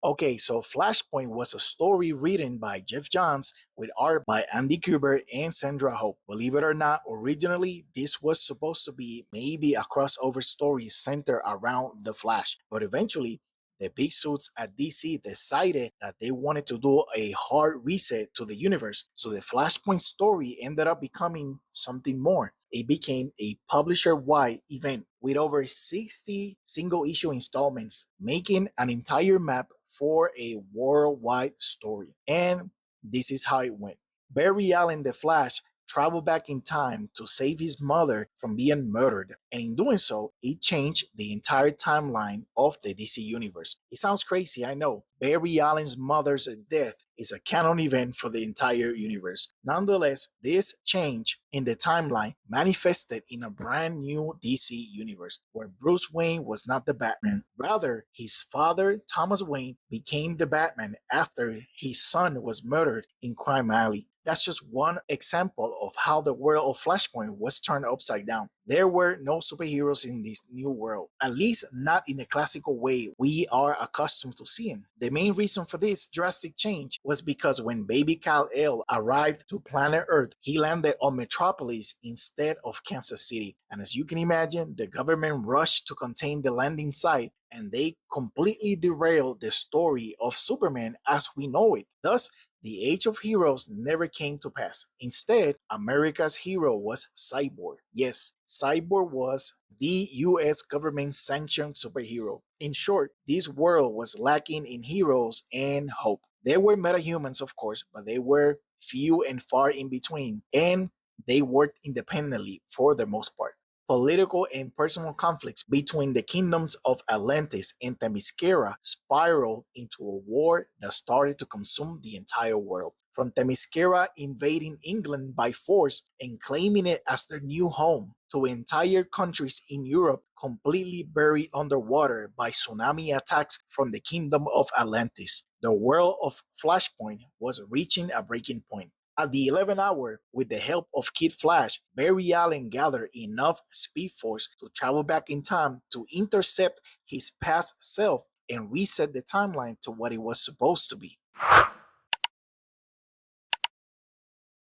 Okay, so Flashpoint was a story written by Jeff Johns with art by Andy Kubert and Sandra Hope. Believe it or not, originally this was supposed to be maybe a crossover story centered around the Flash, but eventually the big suits at DC decided that they wanted to do a hard reset to the universe, so the Flashpoint story ended up becoming something more. It became a publisher wide event with over 60 single issue installments, making an entire map for a worldwide story. And this is how it went. Barry Allen, the Flash, traveled back in time to save his mother from being murdered. And in doing so, he changed the entire timeline of the DC universe. It sounds crazy, I know. Barry Allen's mother's death is a canon event for the entire universe. Nonetheless, this change in the timeline manifested in a brand new DC universe where Bruce Wayne was not the Batman. Rather, his father, Thomas Wayne, became the Batman after his son was murdered in Crime Alley. That's just one example of how the world of Flashpoint was turned upside down. There were no superheroes in this new world, at least not in the classical way we are accustomed to seeing. The main reason for this drastic change was because when baby Kal-El arrived to planet Earth, he landed on Metropolis instead of Kansas City. And as you can imagine, the government rushed to contain the landing site and they completely derailed the story of Superman as we know it. Thus, the Age of Heroes never came to pass. Instead, America's hero was Cyborg. Yes, Cyborg was the US government sanctioned superhero. In short, this world was lacking in heroes and hope. There were metahumans, of course, but they were few and far in between, and they worked independently for the most part. Political and personal conflicts between the kingdoms of Atlantis and Themyscira spiraled into a war that started to consume the entire world. From Themyscira invading England by force and claiming it as their new home, to entire countries in Europe completely buried underwater by tsunami attacks from the kingdom of Atlantis. The world of Flashpoint was reaching a breaking point. At the 11th hour, with the help of Kid Flash, Barry Allen gathered enough speed force to travel back in time to intercept his past self and reset the timeline to what it was supposed to be.